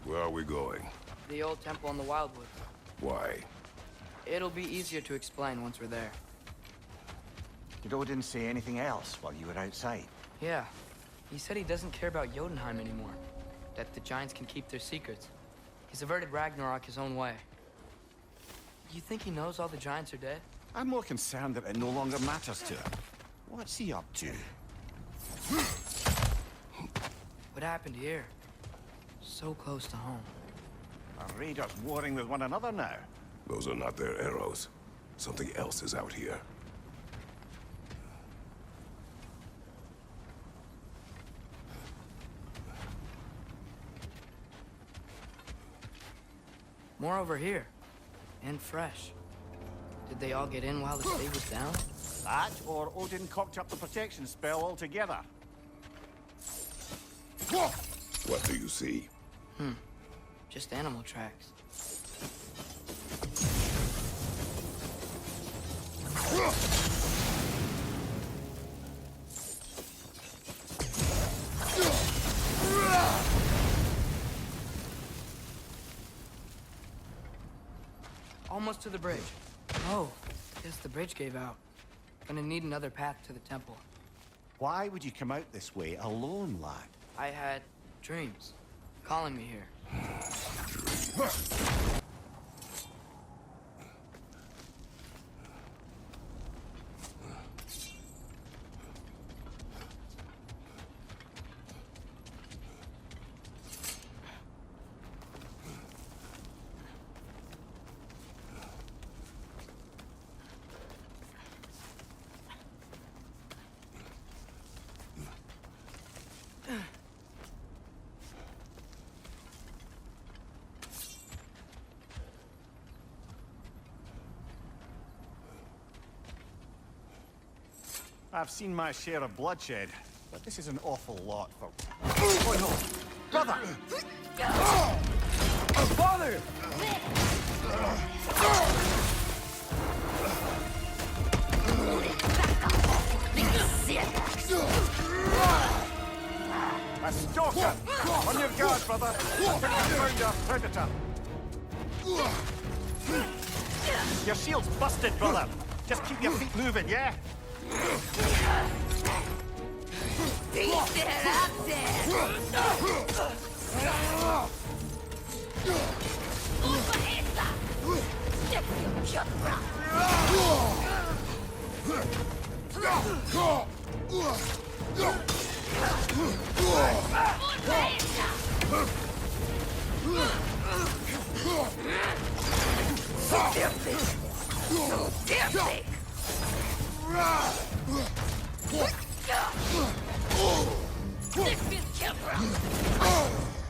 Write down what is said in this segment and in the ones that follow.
Where are we going? The old temple in the Wildwoods. Why? It'll be easier to explain once we're there. Did Odin say anything else while you were outside? Yeah. He said he doesn't care about Jotunheim anymore. That the giants can keep their secrets. He's averted Ragnarok his own way. You think he knows all the giants are dead? I'm more concerned that it no longer matters to him. What's he up to? What happened here? So close to home. Are raiders warring with one another now? Those are not their arrows. Something else is out here. More over here. And fresh. Did they all get in while the state was down? That, or Odin cocked up the protection spell altogether. What do you see? Just animal tracks. Almost to the bridge. Oh, guess the bridge gave out. Gonna need another path to the temple. Why would you come out this way alone, lad? I had dreams calling me here. I've seen my share of bloodshed, but this is an awful lot for... Oh no! Brother! Father! A stalker! On your guard, brother! Found a predator! Your shield's busted, brother! Just keep your feet moving, yeah?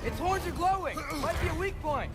Its horns are glowing! Might be a weak point!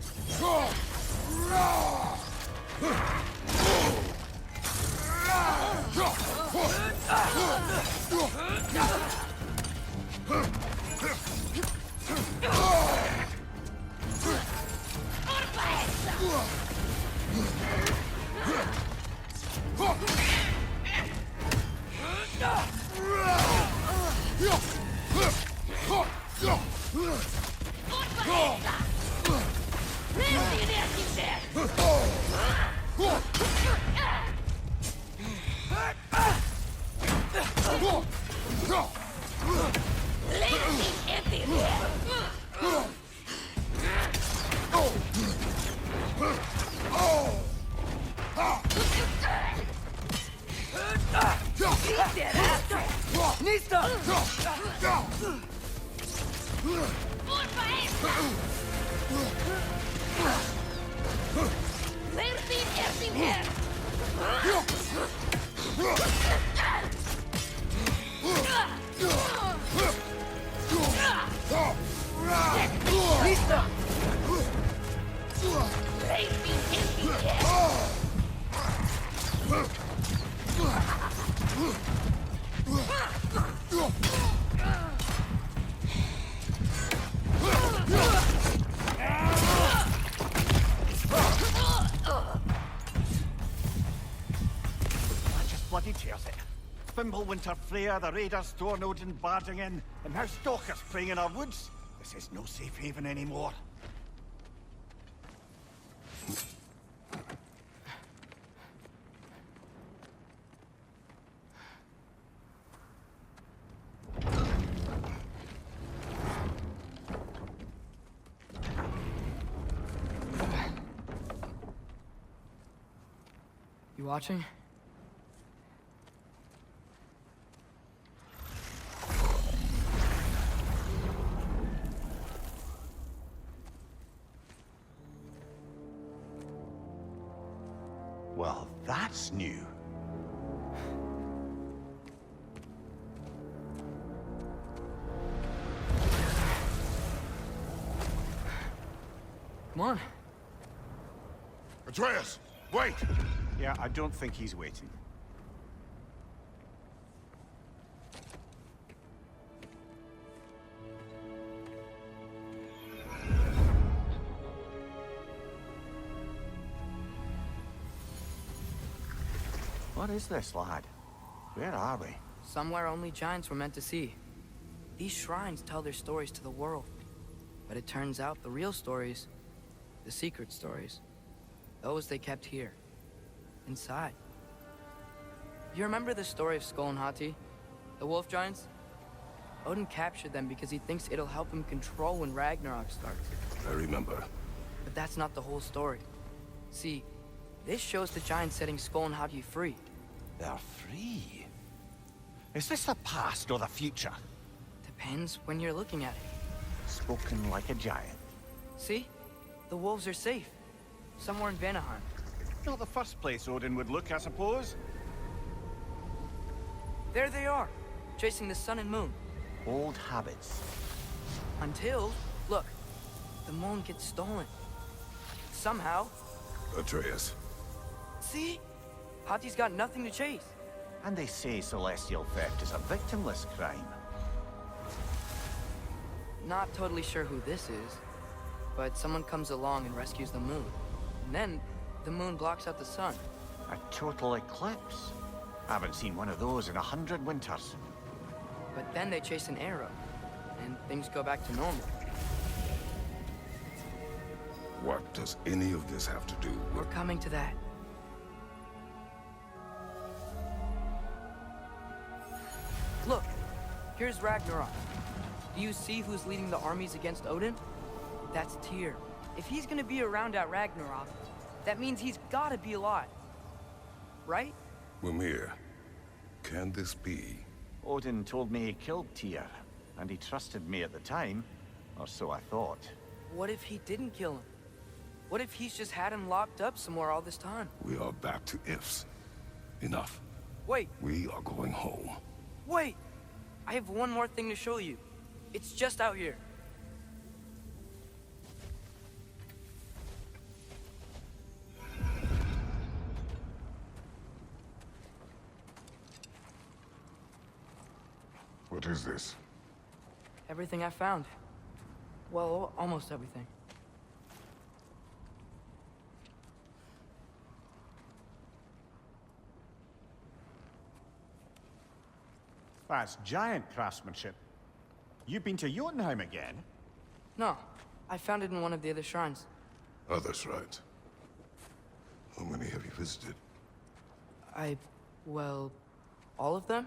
Bloody Tyrs it. Fimbulwinter Freya, the raiders, Thor and Odin barging in, and now stalkers preying in our woods. This is no safe haven anymore. You watching? Well, that's new. Come on. Atreus, wait! Yeah, I don't think he's waiting. What is this, lad? Where are we? Somewhere only giants were meant to see. These shrines tell their stories to the world. But it turns out the real stories, the secret stories, those they kept here, inside. You remember the story of Skull and Hati, the wolf giants? Odin captured them because he thinks it'll help him control when Ragnarok starts. I remember. But that's not the whole story. See, this shows the giants setting Skull and Hati free. They're free. Is this the past or the future? Depends when you're looking at it. Spoken like a giant. See? The wolves are safe. Somewhere in Vanaheim. Not the first place Odin would look, I suppose. There they are, chasing the sun and moon. Old habits. Until, look, the moon gets stolen. Somehow. Atreus. See? Hati's got nothing to chase. And they say celestial theft is a victimless crime. Not totally sure who this is, but someone comes along and rescues the moon. And then, the moon blocks out the sun. A total eclipse. I haven't seen one of those in 100 winters. But then they chase an arrow, and things go back to normal. What does any of this have to do We're with... coming to that. Look, here's Ragnarok. Do you see who's leading the armies against Odin? That's Tyr. If he's gonna be around at Ragnarok, that means he's gotta be alive. Right? Mimir, can this be? Odin told me he killed Tyr, and he trusted me at the time, or so I thought. What if he didn't kill him? What if he's just had him locked up somewhere all this time? We are back to ifs. Enough. Wait, We are going home. wait! I have one more thing to show you. It's just out here. What is this? Everything I found. Well, almost everything. That's giant craftsmanship. You've been to Jotunheim again? No, I found it in one of the other shrines. Other shrines. How many have you visited? Well, all of them?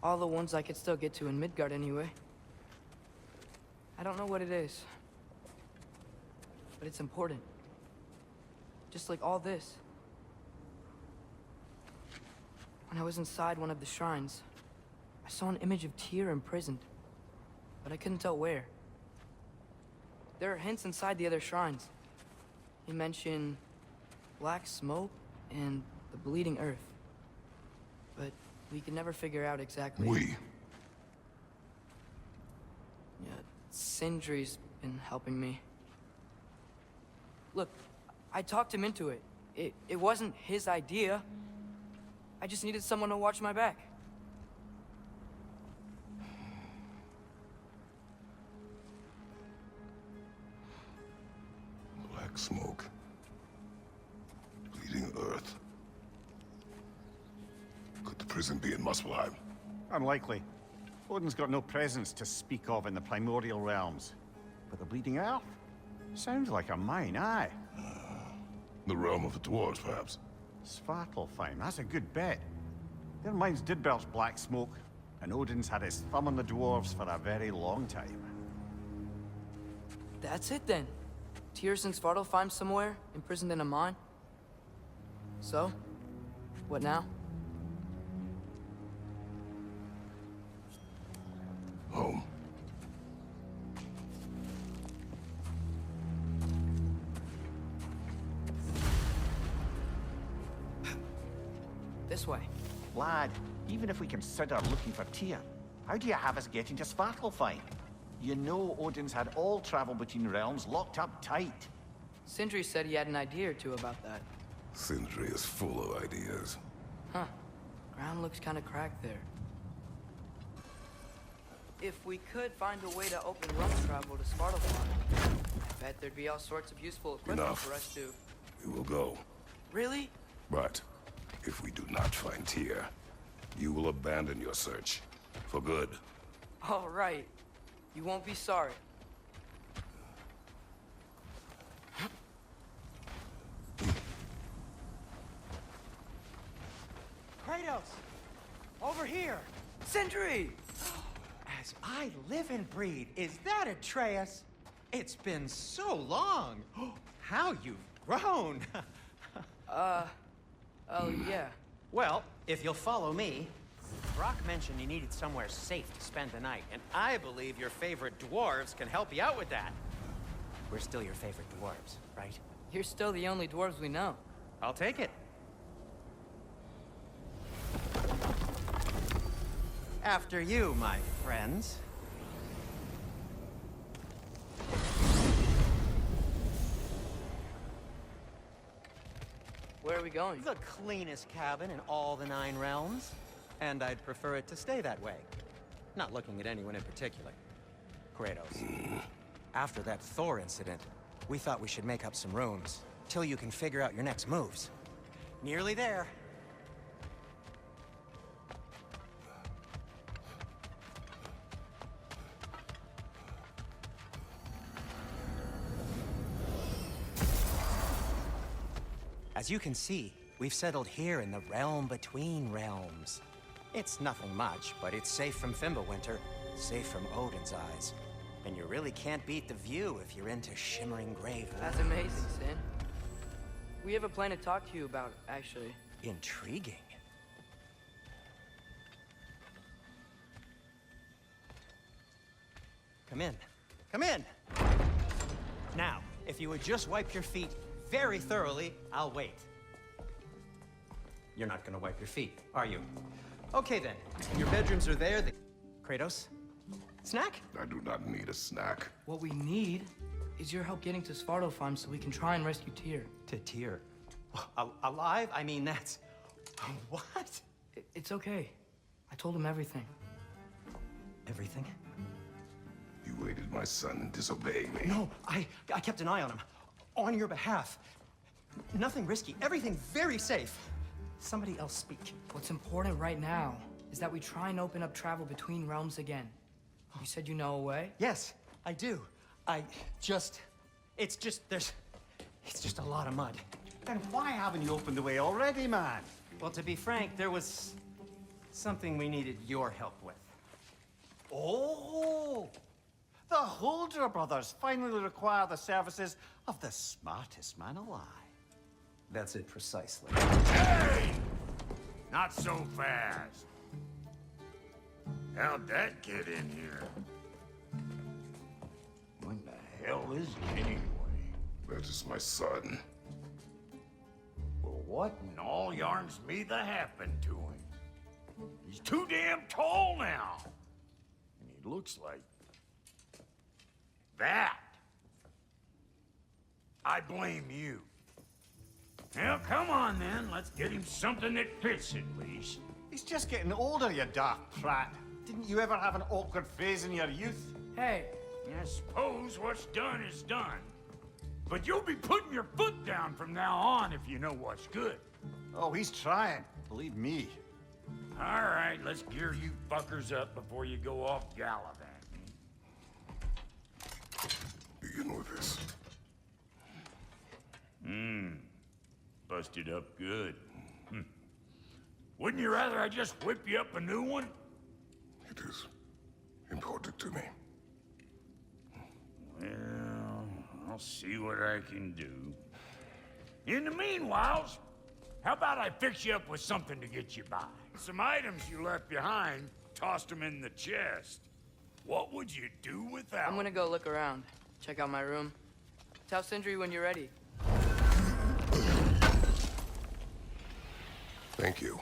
All the ones I could still get to in Midgard anyway. I don't know what it is, but it's important. Just like all this. When I was inside one of the shrines, I saw an image of Tyr imprisoned, but I couldn't tell where. There are hints inside the other shrines. He mentioned black smoke and the bleeding earth, but we could never figure out exactly. Yeah, Sindri's been helping me. Look, I talked him into it. It wasn't his idea. I just needed someone to watch my back. Black smoke. Bleeding earth. Could the prison be in Muspelheim? Unlikely. Odin's got no presence to speak of in the primordial realms. But the bleeding earth? Sounds like a mine, aye. The realm of the dwarves, perhaps. Svartalfheim, that's a good bet. Their mines did belch black smoke, and Odin's had his thumb on the dwarves for a very long time. That's it then. Tyrs and Svartalfheim somewhere, imprisoned in a mine. So, what now? Home. This way. Lad, even if we consider looking for Tyr, how do you have us getting to Svartalfheim? You know Odin's had all travel between realms locked up tight. Sindris said he had an idea or two about that. Sindri is full of ideas. Huh. Ground looks kind of cracked there. If we could find a way to open rough travel to Svartalfheim, I bet there'd be all sorts of useful equipment Enough. for us to... We will go. Really? But if we do not find Tyr, you will abandon your search. For good. All right. You won't be sorry. Kratos! Over here! Sindri! As I live and breathe, is that Atreus? It's been so long! How you've grown! Oh, yeah. Well, if you'll follow me, Brock mentioned you needed somewhere safe to spend the night, and I believe your favorite dwarves can help you out with that. We're still your favorite dwarves, right? You're still the only dwarves we know. I'll take it. After you, my friends. Where are we going? The cleanest cabin in all the 9 realms. And I'd prefer it to stay that way. Not looking at anyone in particular. Kratos. After that Thor incident, we thought we should make up some rooms, till you can figure out your next moves. Nearly there. As you can see, we've settled here in the realm between realms. It's nothing much, but it's safe from Fimbulwinter, safe from Odin's eyes. And you really can't beat the view if you're into shimmering grave That's woods. amazing, Sin. We have a plan to talk to you about, actually. Intriguing. Come in. Come in! Now, if you would just wipe your feet very thoroughly, I'll wait. You're not gonna wipe your feet, are you? Okay then. Your bedrooms are there. Kratos? Snack? I do not need a snack. What we need is your help getting to Svartalfheim so we can try and rescue Tyr. To Tyr. Alive? I mean, that's... What? It's okay. I told him everything. Everything? You aided my son in disobeying me. No, I kept an eye on him. On your behalf. Nothing risky. Everything very safe. Somebody else speak. What's important right now is that we try and open up travel between realms again. You said you know a way? Yes, I do. It's just a lot of mud. Then why haven't you opened the way already, man? Well, to be frank, there was something we needed your help with. Oh! The Holder brothers finally require the services of the smartest man alive. That's it precisely. Hey! Not so fast. How'd that get in here? What the hell is he anyway? That is my son. Well, what in all yarns me that happened to him? He's too damn tall now. And he looks like... that. I blame you. Well, come on then. Let's get him something that fits at least. He's just getting older, you daft prat. Didn't you ever have an awkward phase in your youth? Hey, I suppose what's done is done. But you'll be putting your foot down from now on if you know what's good. Oh, he's trying. Believe me. All right, let's gear you fuckers up before you go off gallivanting. Begin with this. busted up good. Wouldn't you rather I just whip you up a new one? It is important to me. Well, I'll see what I can do. In the meanwhile, how about I fix you up with something to get you by? Some items you left behind, tossed them in the chest. What would you do with that? I'm gonna go look around. Check out my room. Tell Sindri when you're ready. Thank you.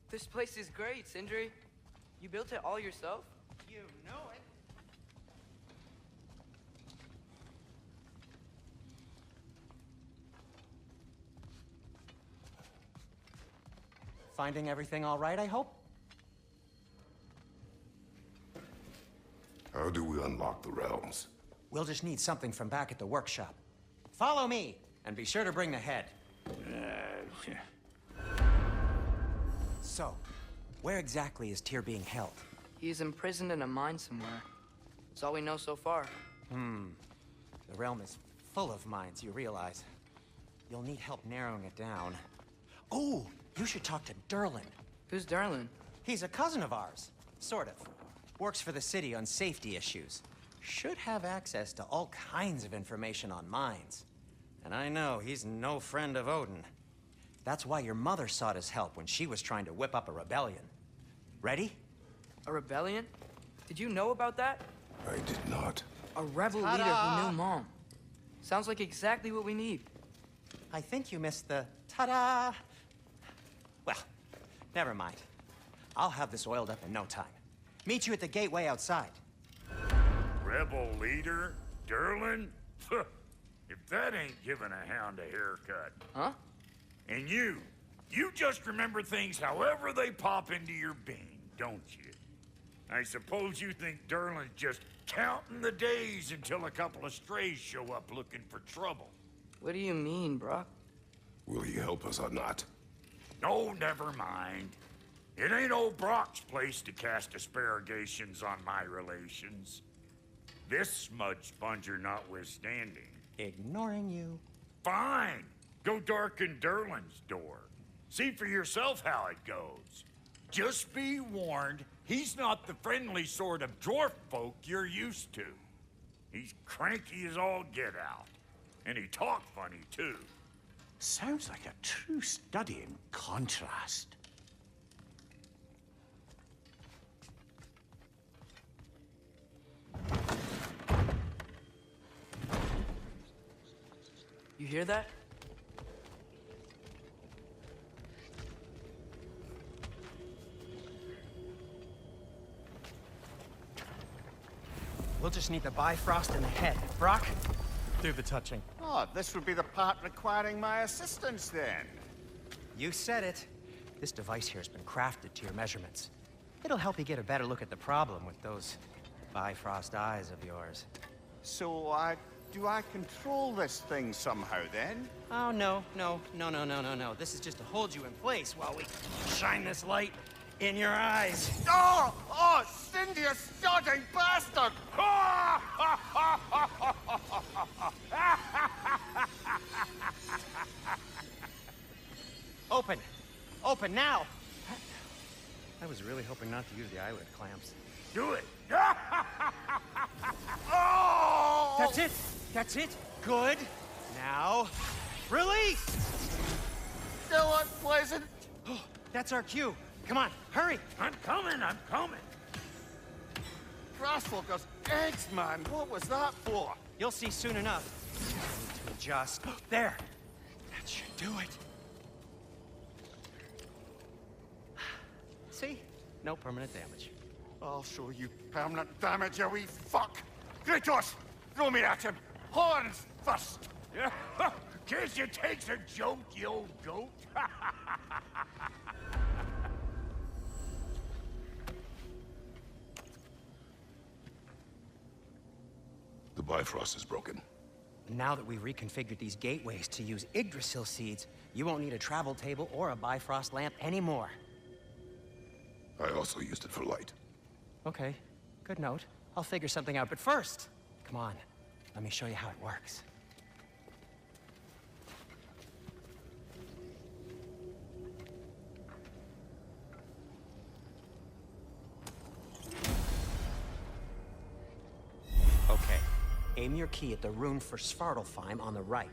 This place is great, Sindri. You built it all yourself? You know it. Finding everything all right, I hope? How do we unlock the realms? We'll just need something from back at the workshop. Follow me, and be sure to bring the head. So, where exactly is Tyr being held? He's imprisoned in a mine somewhere. That's all we know so far. The realm is full of mines, you realize. You'll need help narrowing it down. Oh, you should talk to Durlin. Who's Durlin? He's a cousin of ours. Sort of. Works for the city on safety issues. Should have access to all kinds of information on mines. And I know he's no friend of Odin. That's why your mother sought his help when she was trying to whip up a rebellion. Ready? A rebellion? Did you know about that? I did not. A rebel leader who knew Mom. Sounds like exactly what we need. I think you missed the ta-da. Well, never mind. I'll have this oiled up in no time. Meet you at the gateway outside. Rebel leader? Durlin? If that ain't giving a hound a haircut. Huh? And you just remember things however they pop into your being, don't you? I suppose you think Durlin's just counting the days until a couple of strays show up looking for trouble. What do you mean, Brock? Will he help us or not? No, never mind. It ain't old Brock's place to cast aspersions on my relations. This smudge sponger notwithstanding. Ignoring you. Fine. Go darken Durlin's door. See for yourself how it goes. Just be warned, he's not the friendly sort of dwarf folk you're used to. He's cranky as all get out. And he talk funny, too. Sounds like a true study in contrast. You hear that? We'll just need the Bifrost in the head. Brock, do the touching. Oh, this would be the part requiring my assistance then. You said it. This device here has been crafted to your measurements. It'll help you get a better look at the problem with those Bifrost eyes of yours. So, do I control this thing somehow then? Oh, no. This is just to hold you in place while we shine this light in your eyes. Oh! Oh, Cindy, you sodding bastard! Open! Open now! I was really hoping not to use the eyelid clamps. Do it. Oh! That's it! That's it! Good! Now, release! Still unpleasant. That's our cue. Come on, hurry! I'm coming. Grasswalker's eggs, man. What was that for? You'll see soon enough. I need to adjust. There! That should do it. See? No permanent damage. I'll show you permanent damage, you wee fuck. Kratos, throw me at him. Horns first. Guess you takes a joke, you old goat. The Bifrost is broken. Now that we've reconfigured these gateways to use Yggdrasil seeds, you won't need a travel table or a Bifrost lamp anymore. I also used it for light. Okay, good note. I'll figure something out, but first, come on. Let me show you how it works. Okay, aim your key at the rune for Svartalfheim on the right,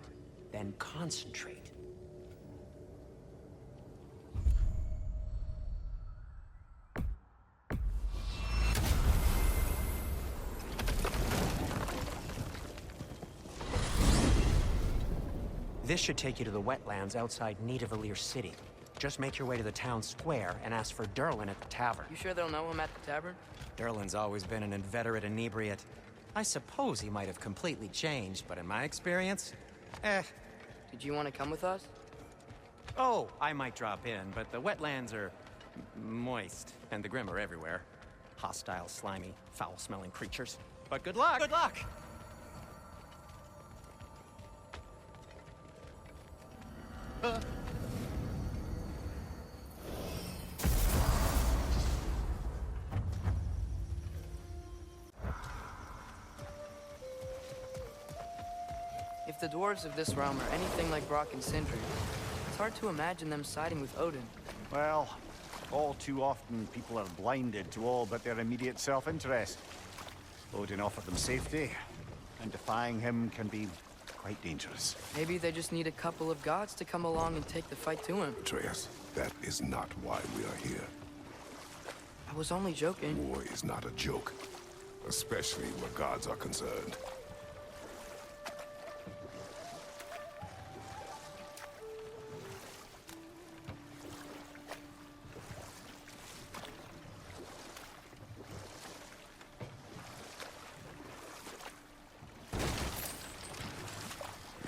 then concentrate. This should take you to the wetlands outside Nioavellir city. Just make your way to the town square and ask for Durlin at the tavern. You sure they'll know him at the tavern? Durlin's always been an inveterate inebriate. I suppose he might have completely changed, but in my experience, Did you want to come with us? Oh, I might drop in, but the wetlands are moist, and the Grim are everywhere. Hostile, slimy, foul-smelling creatures. But good luck! Good luck! If the dwarves of this realm are anything like Brock and Sindri, it's hard to imagine them siding with Odin. Well, all too often people are blinded to all but their immediate self-interest. Odin offered them safety, and defying him can be quite dangerous. Maybe they just need a couple of gods to come along and take the fight to him. Atreus, that is not why we are here. I was only joking. War is not a joke, especially where gods are concerned.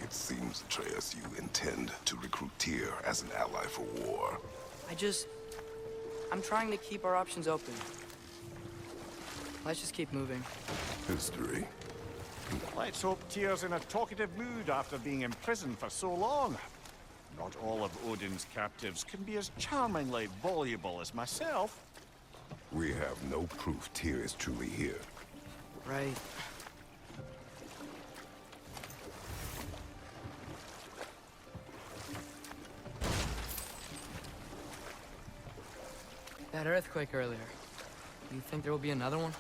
It seems, Atreus, you intend to recruit Tyr as an ally for war. I'm trying to keep our options open. Let's just keep moving. History. Let's hope Tyr's in a talkative mood after being imprisoned for so long. Not all of Odin's captives can be as charmingly voluble as myself. We have no proof Tyr is truly here. Right. That earthquake earlier. Do you think there will be another one?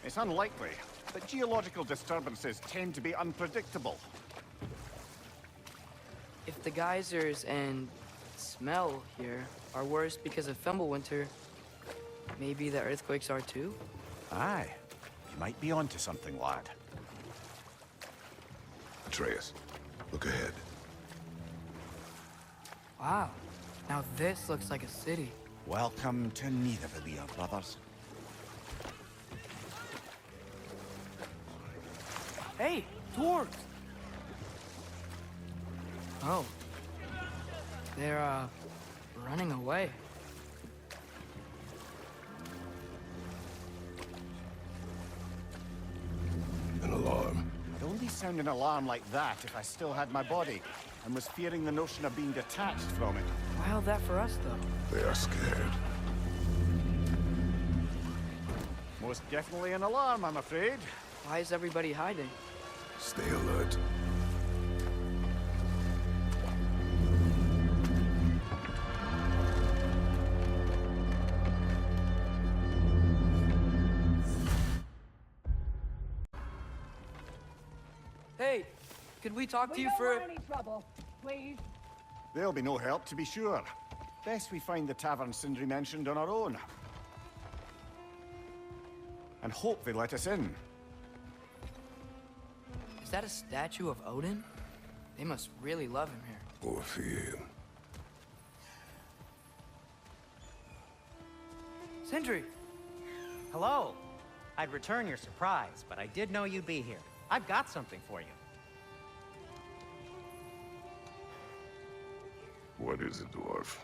It's unlikely, but geological disturbances tend to be unpredictable. If the geysers and smell here are worse because of Fimbulwinter, maybe the earthquakes are too? Aye, you might be onto something, lad. Atreus, look ahead. Wow. Now this looks like a city. Welcome to Nioavellir, brothers. Hey, dwarves! Oh. They're, running away. An alarm. I'd only sound an alarm like that if I still had my body, and was fearing the notion of being detached from it. Why all that for us, though? They are scared. Most definitely an alarm, I'm afraid. Why is everybody hiding? Stay alert. Hey, could we talk to you don't for... want any trouble, please. There'll be no help, to be sure. Best we find the tavern Sindri mentioned on our own. And hope they let us in. Is that a statue of Odin? They must really love him here. Or fear him. Sindri! Hello. I'd return your surprise, but I did know you'd be here. I've got something for you. What is it, dwarf?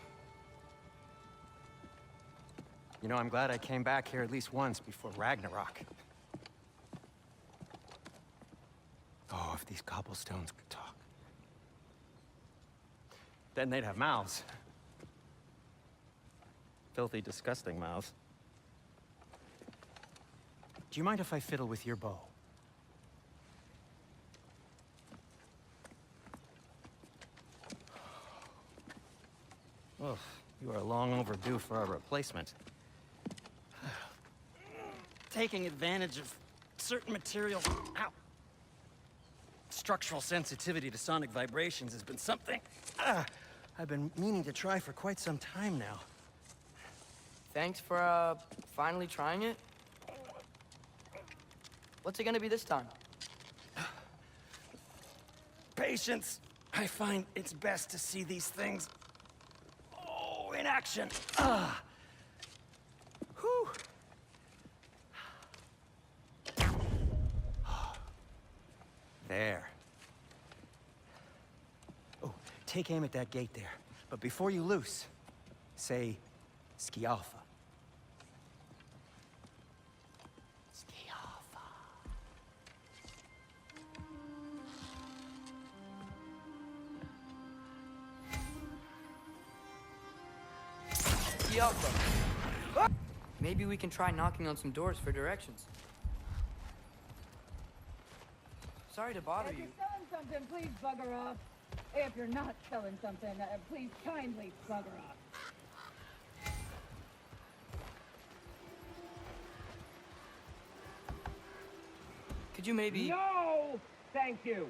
You know, I'm glad I came back here at least once before Ragnarok. Oh, if these cobblestones could talk. Then they'd have mouths. Filthy, disgusting mouths. Do you mind if I fiddle with your bow? You are long overdue for a replacement. Taking advantage of certain materials. Ow. Structural sensitivity to sonic vibrations has been something I've been meaning to try for quite some time now. Thanks for, finally trying it. What's it gonna be this time? Patience. I find it's best to see these things, in action. Whew. There. Oh, take aim at that gate there. But before you loose, say, Skialfa. Skialfa. Skialfa. Maybe we can try knocking on some doors for directions. Sorry to bother If you. you're selling something, please bugger off. If you're not selling something, please kindly bugger off. Could you maybe... No! Thank you.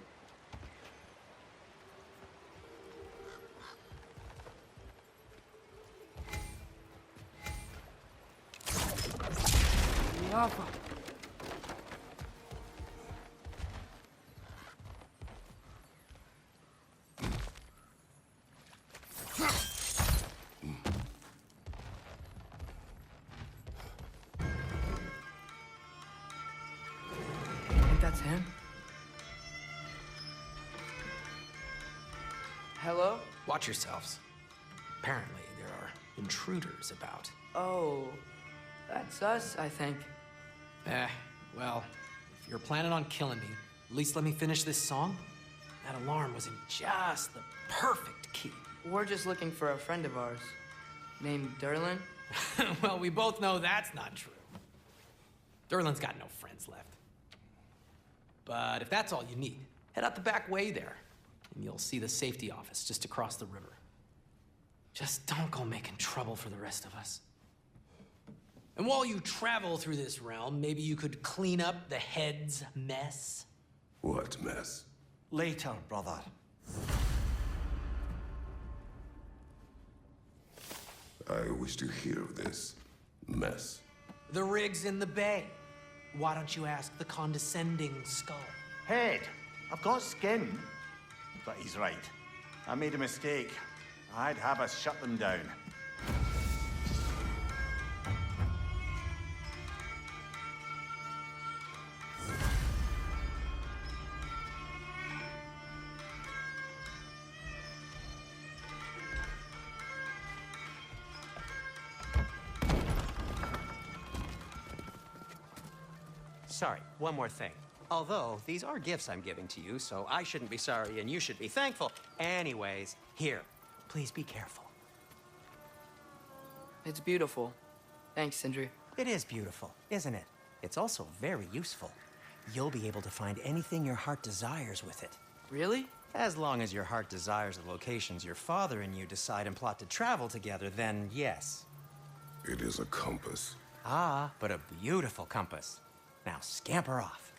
Skialfa. That's him? Hello? Watch yourselves. Apparently, there are intruders about. Oh, that's us, I think. Well, if you're planning on killing me, at least let me finish this song. That alarm was in just the perfect key. We're just looking for a friend of ours, named Durlin. Well, we both know that's not true. Durlin's got no friends left. But if that's all you need, head out the back way there, and you'll see the safety office just across the river. Just don't go making trouble for the rest of us. And while you travel through this realm, maybe you could clean up the head's mess. What mess? Later, brother. I wish to hear of this mess. The rig's in the bay. Why don't you ask the condescending skull? Head, I've got skin. But he's right. I made a mistake. I'd have us shut them down. Sorry, one more thing. Although, these are gifts I'm giving to you, so I shouldn't be sorry and you should be thankful. Anyways, here, please be careful. It's beautiful. Thanks, Sindri. It is beautiful, isn't it? It's also very useful. You'll be able to find anything your heart desires with it. Really? As long as your heart desires the locations your father and you decide and plot to travel together, then yes. It is a compass. Ah, but a beautiful compass. Now scamper off.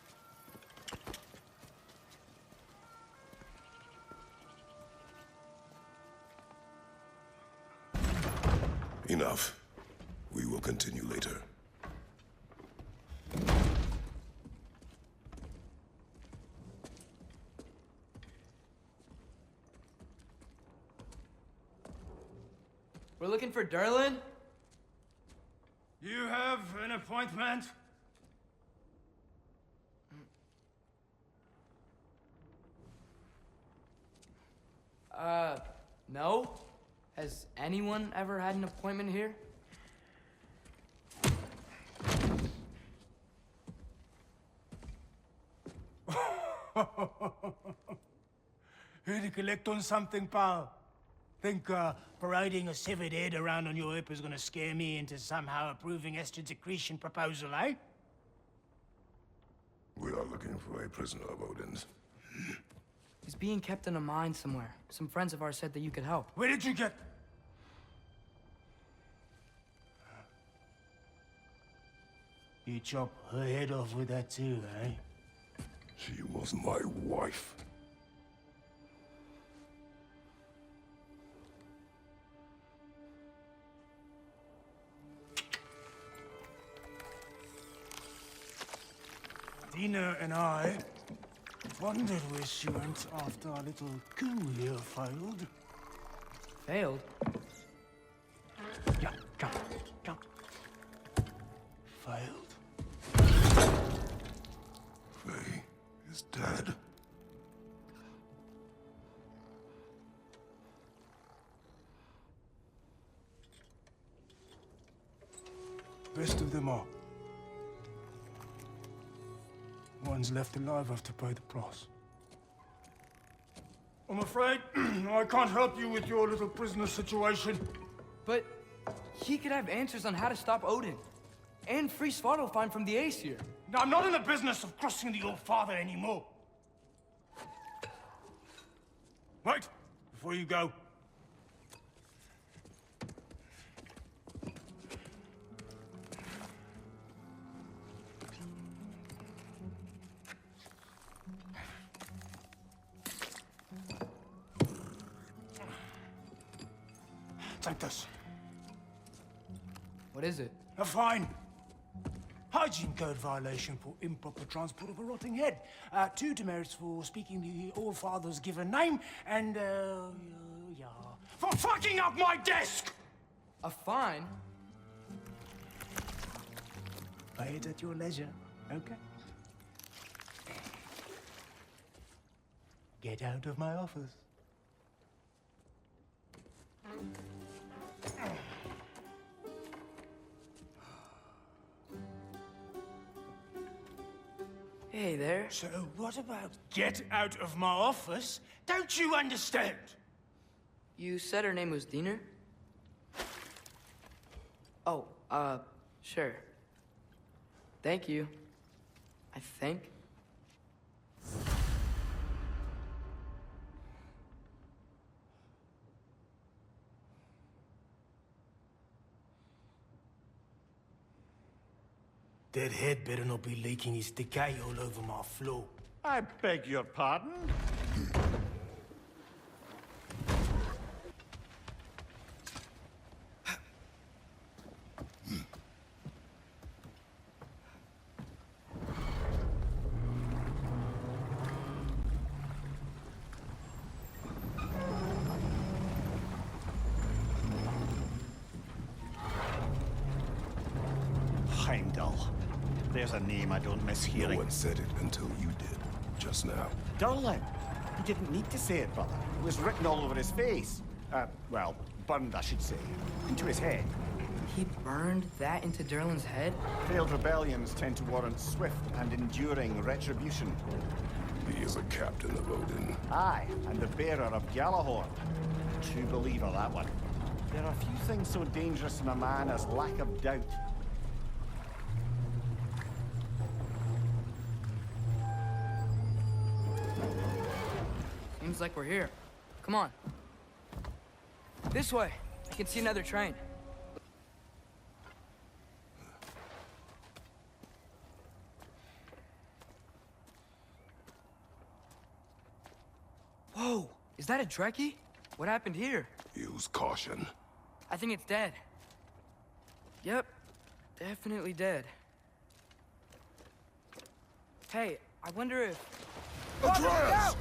Enough. We will continue later. We're looking for Durlin? You have an appointment? No. Has anyone ever had an appointment here? Here to collect on something, pal? Think parading a severed head around on your hip is gonna scare me into somehow approving Esther's accretion proposal, eh? We are looking for a prisoner of Odin's. He's being kept in a mine somewhere. Some friends of ours said that you could help. Where did you get... You chop her head off with that too, eh? She was my wife. Dina and I wondered where she went after our little coup here failed. Failed? Yeah, come, come. Failed. Faye is dead. Rest of them are. One's left alive have to pay the price. I'm afraid I can't help you with your little prisoner situation. But he could have answers on how to stop Odin. And free Svartalfheim from the Aesir. Now, I'm not in the business of crossing the old father anymore. Right, before you go. Take this. What is it? A fine. Hygiene code violation for improper transport of a rotting head. 2 demerits for speaking the All-Father's given name, and, yeah. For fucking up my desk! A fine? Pay it at your leisure, okay? Get out of my office. Hey there. So what about get out of my office? Don't you understand? You said her name was Diener? Oh, sure. Thank you. I think. That head better not be leaking his decay all over my floor. I beg your pardon? Heimdall. There's a name I don't miss No hearing. one said it until you did, just now. Durlin. He didn't need to say it, brother. It was written all over his face. Well, burned, I should say. Into his head. He burned that into Durlin's head? Failed rebellions tend to warrant swift and enduring retribution. He is a captain of Odin. Aye, and the bearer of Galahorn. True believer, that one. There are few things so dangerous in a man as lack of doubt. Seems like we're here. Come on. This way. I can see another train. Whoa! Is that a dreki? What happened here? Use caution. I think it's dead. Yep. Definitely dead. Hey, I wonder if... Atreus!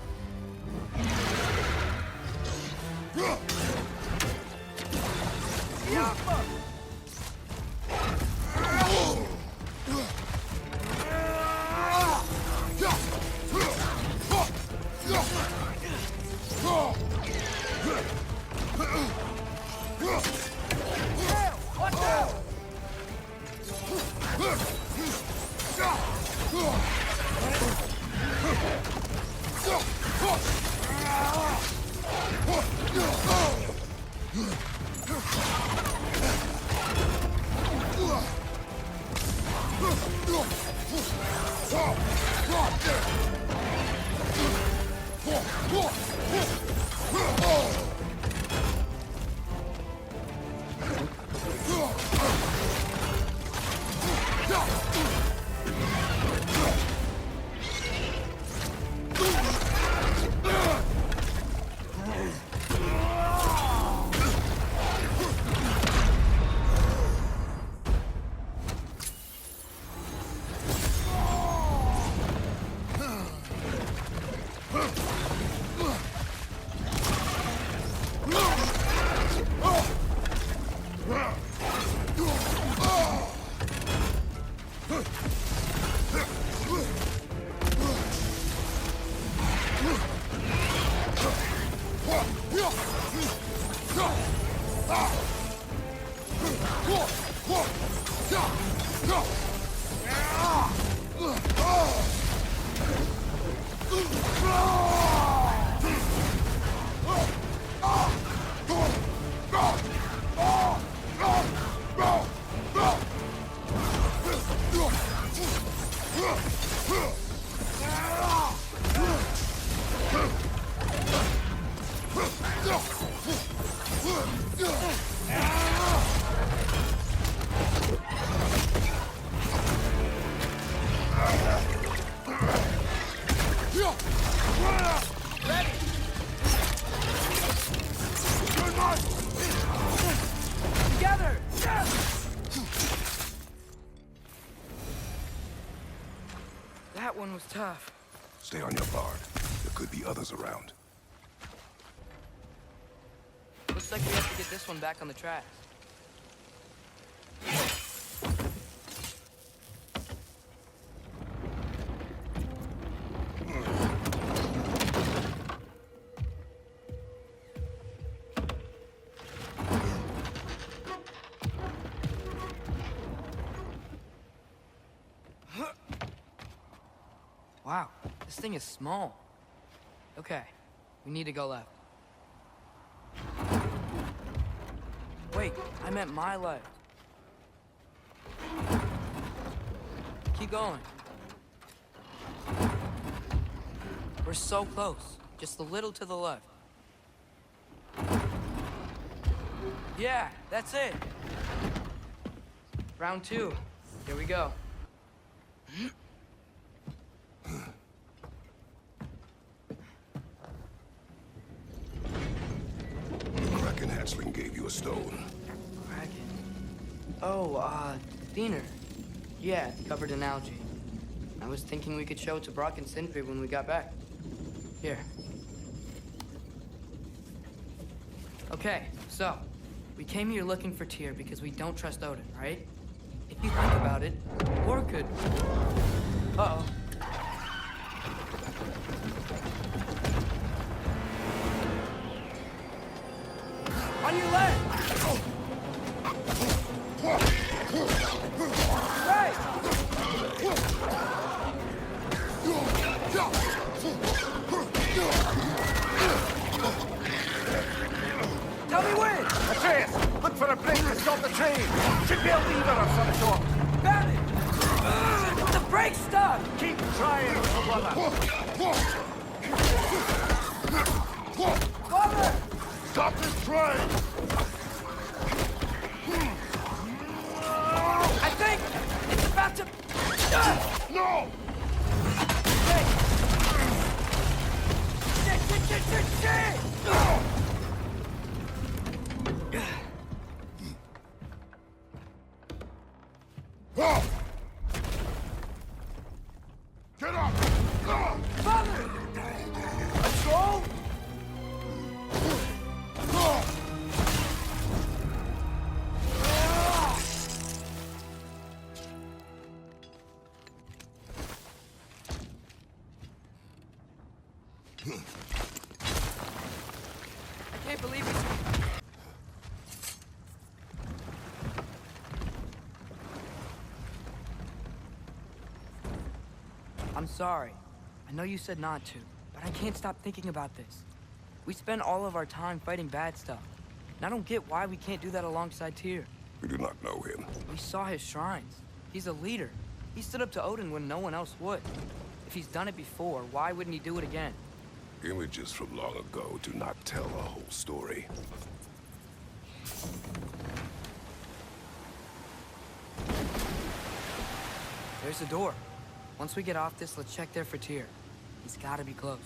Together! That one was tough. Stay on your guard. There could be others around. Looks like we have to get this one back on the tracks. Wow, this thing is small. Okay, we need to go left. Wait, I meant my left. Keep going. We're so close. Just a little to the left. Yeah, that's it. Round 2. Here we go. Kraken hatchling gave you a stone. Kraken. Oh, Diener. Yeah, covered in algae. I was thinking we could show it to Brock and Sindri when we got back. Here. Okay, so, we came here looking for Tyr because we don't trust Odin, right? If you think about it, Thor could... Uh-oh. On your left! Right! Tell me when! Atreus, look for a brake to stop the train. Should be a lever of some sort. Found it! The brake's stuck! Keep trying, brother. Father! Stop this train! I think it's about to... No! Hey! Shit! Get up! Father! Let's go! I can't believe it. I'm sorry. I know you said not to, but I can't stop thinking about this. We spend all of our time fighting bad stuff, and I don't get why we can't do that alongside Tyr. We do not know him. We saw his shrines. He's a leader. He stood up to Odin when no one else would. If he's done it before, why wouldn't he do it again? Images from long ago do not tell a whole story. There's the door. Once we get off this, let's check there for Tyr. He's gotta be close.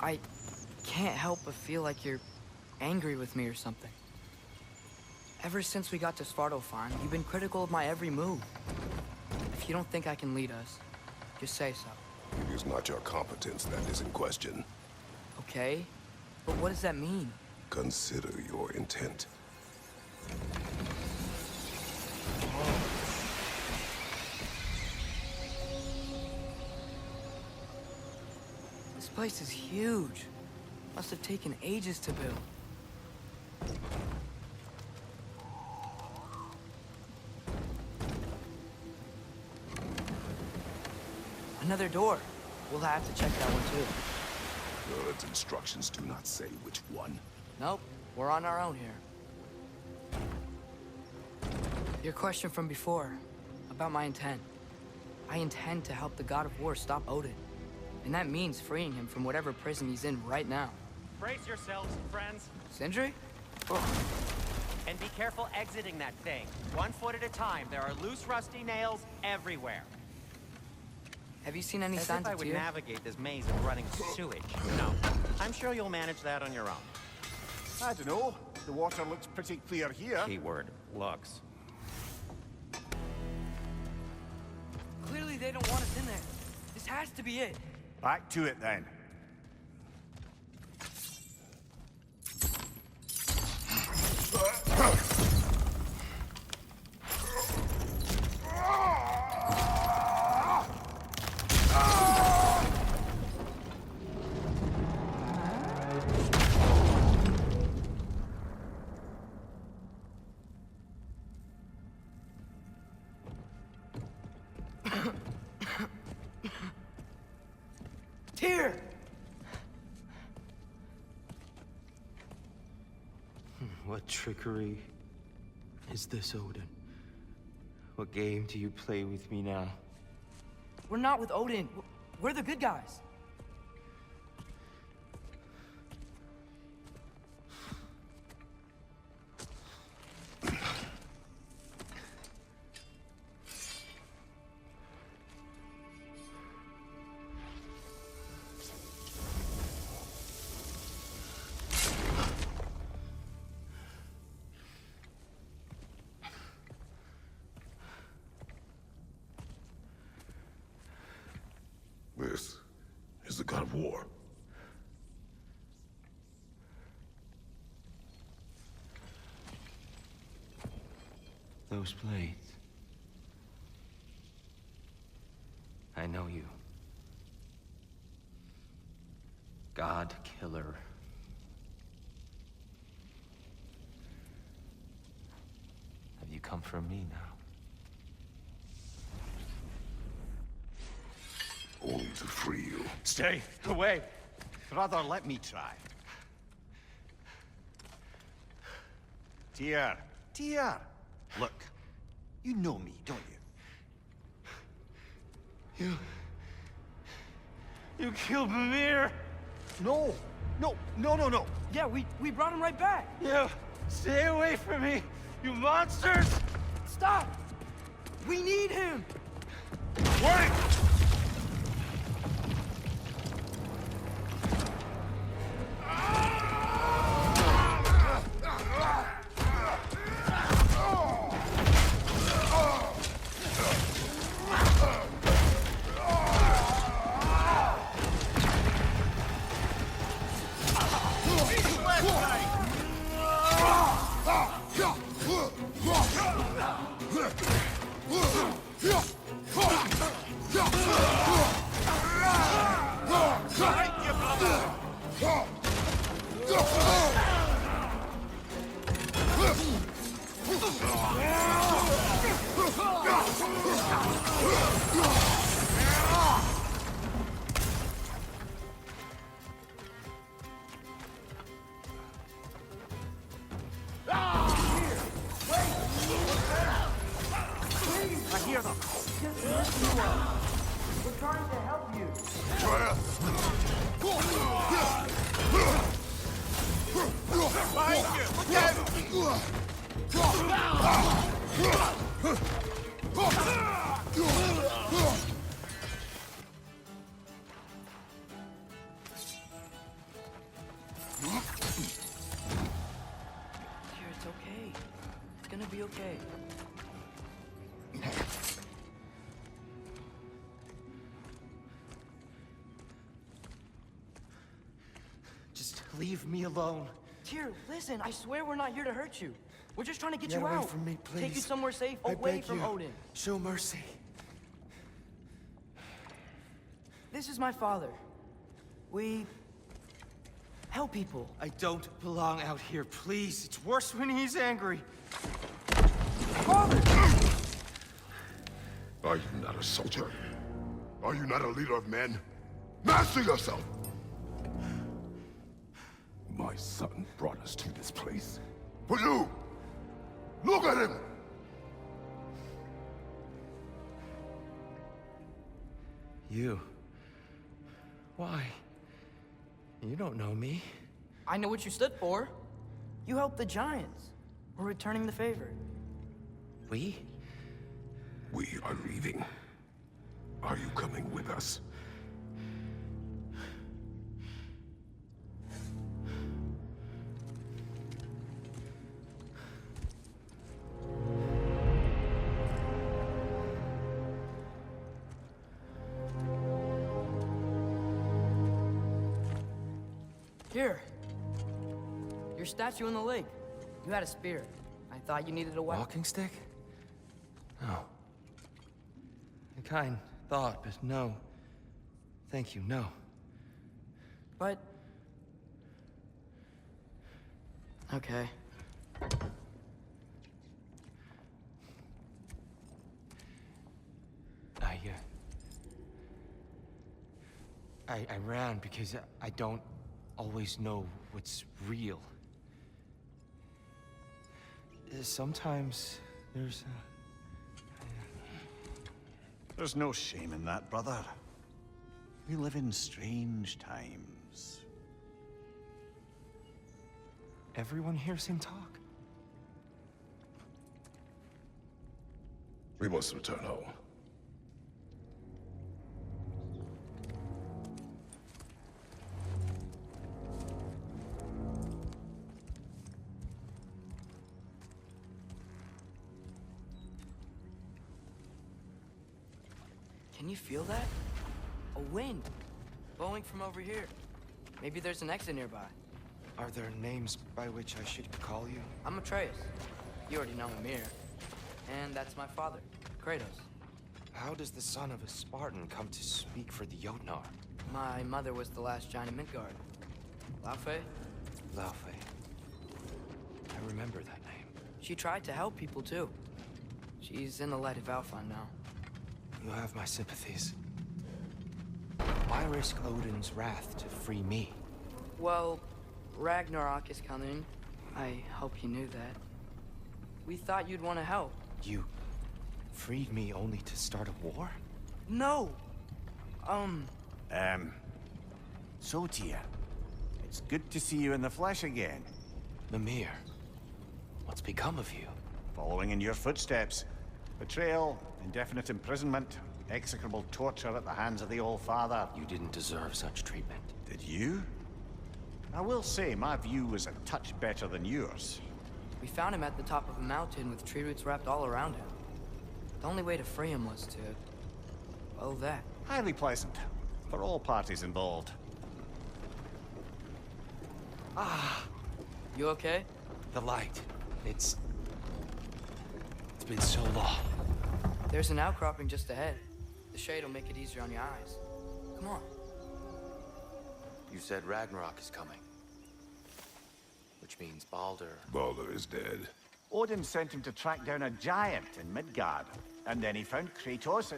I can't help but feel like you're angry with me or something. Ever since we got to Svartalfheim, you've been critical of my every move. If you don't think I can lead us, just say so. It is not your competence that is in question. Okay? But what does that mean? Consider your intent. This place is huge. Must have taken ages to build. Another door. We'll have to check that one too. God's instructions do not say which one. Nope, we're on our own here. Your question from before, about my intent. I intend to help the god of war stop Odin. And that means freeing him from whatever prison he's in right now. Brace yourselves, friends, Sindri? and be careful exiting that thing. 1 foot at a time. There are loose, rusty nails everywhere. Have you seen any As signs if I of would Tyr? navigate this maze of running sewage. No, I'm sure you'll manage that on your own. I don't know. The water looks pretty clear here. Keyword, looks. Clearly they don't want us in there. This has to be it. Back to it then. Tyr! What trickery is this, Odin? What game do you play with me now? We're not with Odin. We're the good guys. This is the god of war. Those blades. I know you. God killer. Have you come for me now? Only to free you. Stay away. Brother, let me try. Tyr. Tyr. Look, you know me, don't you? You killed Mimir! No. No. Yeah, we brought him right back. You stay away from me, you monsters! Stop! We need him! Wait! I hear them. We're trying to help you. Tyr, it's okay. It's gonna be okay. Just leave me alone. Tyr, listen, I swear we're not here to hurt you. We're just trying to get you away out. from me, Take you please. somewhere safe, I away beg from you. Odin. Show mercy. This is my father. We help people. I don't belong out here, please. It's worse when he's angry. Father! Are you not a soldier? Are you not a leader of men? Master yourself! My son brought us to this place. For you! Look at him! You. Why? You don't know me. I know what you stood for. You helped the giants. We're returning the favor. We? We are leaving. Are you coming with us? Here. Your statue in the lake. You had a spear. I thought you needed a weapon. Walking stick? No. A kind thought, but no. Thank you, no. But... Okay. I ran because I don't always know what's real. Sometimes there's There's no shame in that, brother. We live in strange times. Everyone hears him talk. We must return home. Can you feel that? A wind. Blowing from over here. Maybe there's an exit nearby. Are there names by which I should call you? I'm Atreus. You already know Mimir. And that's my father, Kratos. How does the son of a Spartan come to speak for the Jotnar? My mother was the last giant in Midgard. Laufey? Laufey. I remember that name. She tried to help people too. She's in the light of Alpha now. You have my sympathies. Why risk Odin's wrath to free me? Well, Ragnarok is coming. I hope you knew that. We thought you'd want to help. You freed me only to start a war? No! So Tyr, it's good to see you in the flesh again. Mimir, what's become of you? Following in your footsteps. Betrayal, indefinite imprisonment, execrable torture at the hands of the All-Father. You didn't deserve such treatment. Did you? I will say, my view was a touch better than yours. We found him at the top of a mountain with tree roots wrapped all around him. The only way to free him was to... well, that. Highly pleasant, for all parties involved. You okay? The light. It's been so long. There's an outcropping just ahead. The shade will make it easier on your eyes. Come on. You said Ragnarok is coming. Which means Baldur. Baldur is dead. Odin sent him to track down a giant in Midgard, and then he found Kratos.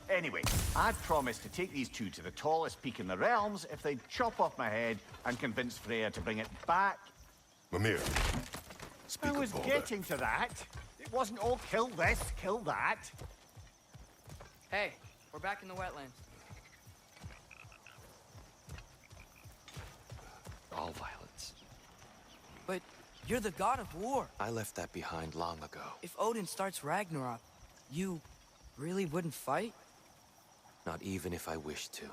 Anyway, I'd promised to take these two to the tallest peak in the realms if they'd chop off my head and convince Freya to bring it back. Mimir, speak I of was Baldur. getting to that. It wasn't all kill this, kill that. Hey, we're back in the wetlands. All violence. But you're the god of war. I left that behind long ago. If Odin starts Ragnarok, you really wouldn't fight? Not even if I wished to.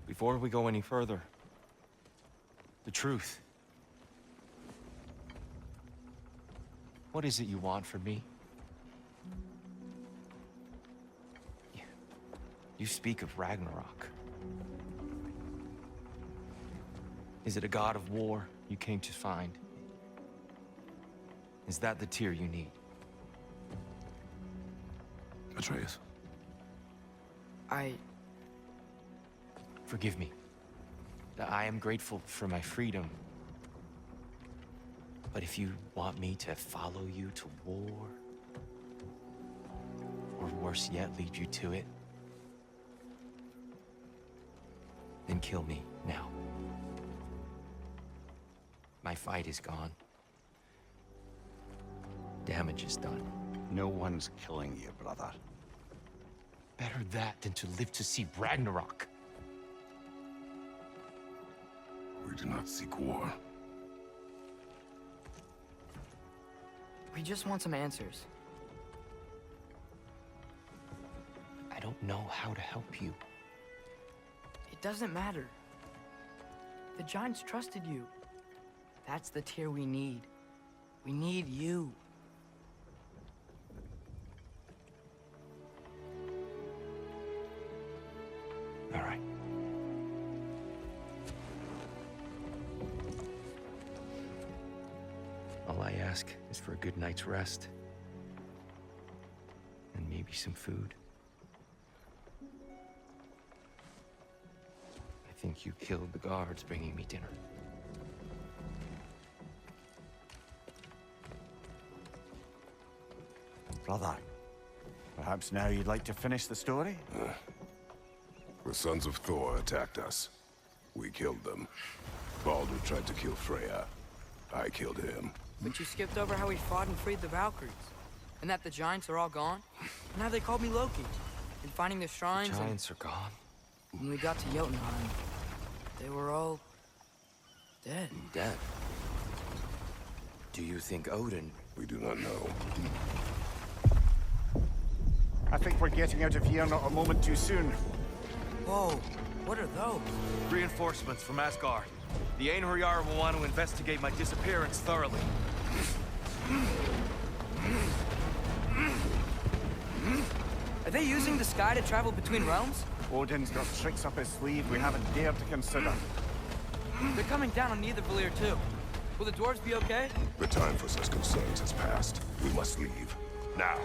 Before we go any further, the truth. What is it you want from me? You speak of Ragnarok. Is it a god of war you came to find? Is that the Tyr you need? Atreus. Forgive me. I am grateful for my freedom. But if you want me to follow you to war, or worse yet, lead you to it, then kill me now. My fight is gone. Damage is done. No one's killing you, brother. Better that than to live to see Ragnarok. We do not seek war. We just want some answers. I don't know how to help you. It doesn't matter. The giants trusted you. That's the Tyr we need. We need you. All right. All I ask is for a good night's rest. And maybe some food. I think you killed the guards bringing me dinner. Brother, perhaps now you'd like to finish the story? The sons of Thor attacked us. We killed them. Baldur tried to kill Freya. I killed him. But you skipped over how we fought and freed the Valkyries. And that the giants are all gone. And how they called me Loki. And finding the shrines The giants are gone. and when we got to Jotunheim, they were all dead. Dead. Do you think Odin... We do not know. I think we're getting out of here not a moment too soon. Whoa, what are those? Reinforcements from Asgard. The Einherjar will want to investigate my disappearance thoroughly. Are they using the sky to travel between realms? Odin's got tricks up his sleeve we haven't dared to consider. They're coming down on nioavellir too. Will the dwarves be okay? The time for such concerns has passed. We must leave. Now.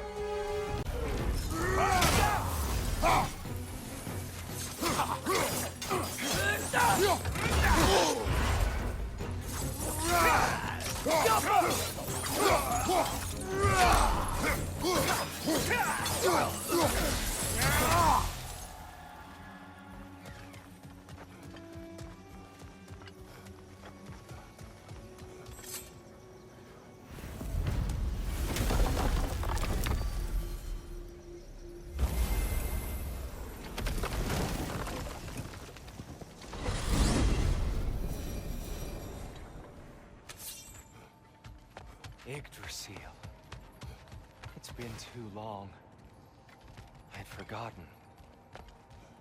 Yggdrasil. It's been too long. I'd forgotten.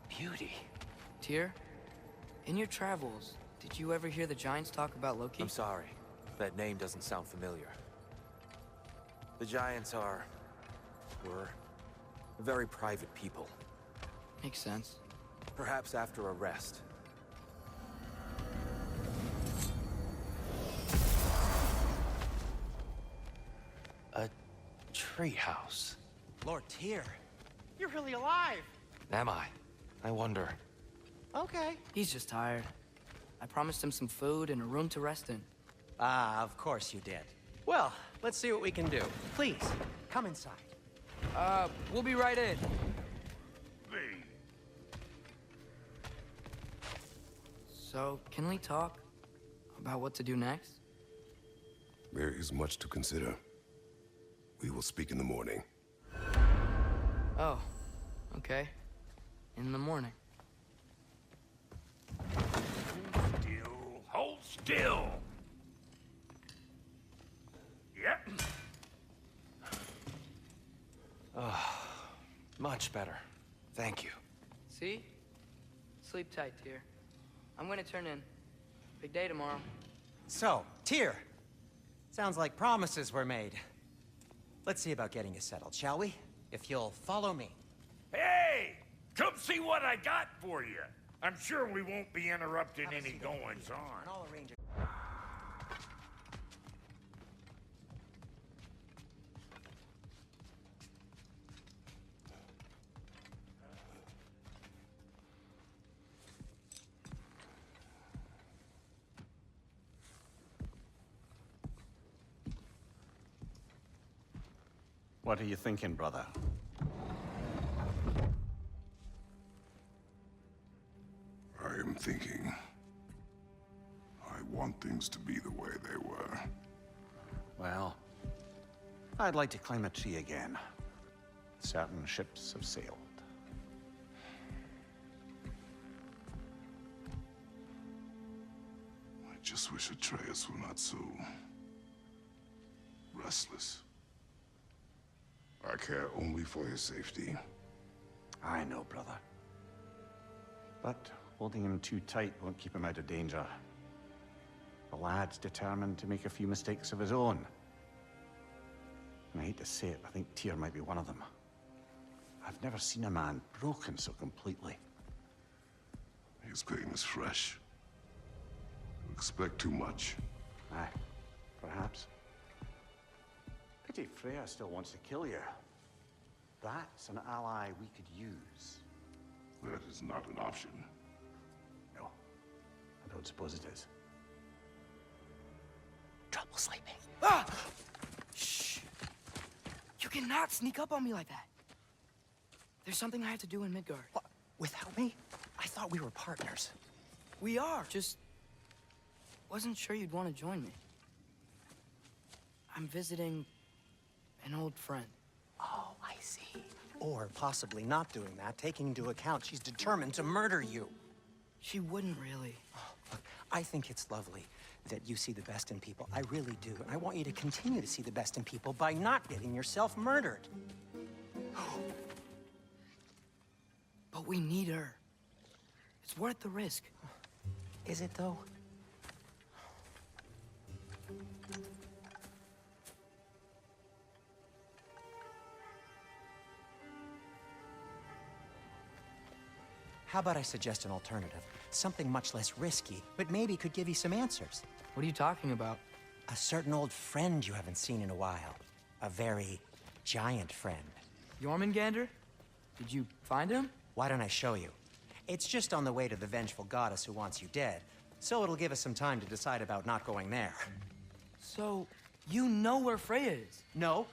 Beauty. Tyr, in your travels, did you ever hear the giants talk about Loki? I'm sorry. That name doesn't sound familiar. The giants were very private people. Makes sense. Perhaps after a rest. A treehouse. Lord Tyr, you're really alive. Am I? I wonder. Okay. He's just tired. I promised him some food and a room to rest in. Ah, of course you did. Well, let's see what we can do. Please, come inside. We'll be right in. So, can we talk about what to do next? There is much to consider. We will speak in the morning. Oh, okay. In the morning. Still. Hold still. Yep. Much better. Thank you. See? Sleep tight, Tyr. I'm gonna turn in. Big day tomorrow. So, Tyr, sounds like promises were made. Let's see about getting you settled, shall we? If you'll follow me. Hey! Come see what I got for you. I'm sure we won't be interrupting any goings-on. I'll arrange it. What are you thinking, brother? I am thinking. I want things to be the way they were. Well, I'd like to climb a tree again. Certain ships have sailed. I just wish Atreus were not so restless. I care only for his safety. I know, brother. But holding him too tight won't keep him out of danger. The lad's determined to make a few mistakes of his own. And I hate to say it, I think Tyr might be one of them. I've never seen a man broken so completely. His pain is fresh. You expect too much. Aye, perhaps. Pity Freya still wants to kill you. That's an ally we could use. That is not an option. No, I don't suppose it is. Trouble sleeping. Ah! Shh! You cannot sneak up on me like that. There's something I have to do in Midgard. What? Without me? I thought we were partners. We are, just wasn't sure you'd want to join me. I'm visiting an old friend. Oh, I see. Or possibly not doing that, taking into account she's determined to murder you. She wouldn't really. Look, I think it's lovely that you see the best in people. I really do. And I want you to continue to see the best in people by not getting yourself murdered. But we need her. It's worth the risk. Is it, though? How about I suggest an alternative? Something much less risky, but maybe could give you some answers. What are you talking about? A certain old friend you haven't seen in a while. A very giant friend. Jormungandr? Did you find him? Why don't I show you? It's just on the way to the vengeful goddess who wants you dead, so it'll give us some time to decide about not going there. So, you know where Freya is? No.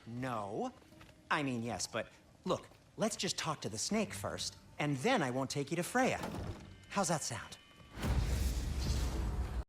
I mean, yes, but look, let's just talk to the snake first, and then I won't take you to Freya. How's that sound?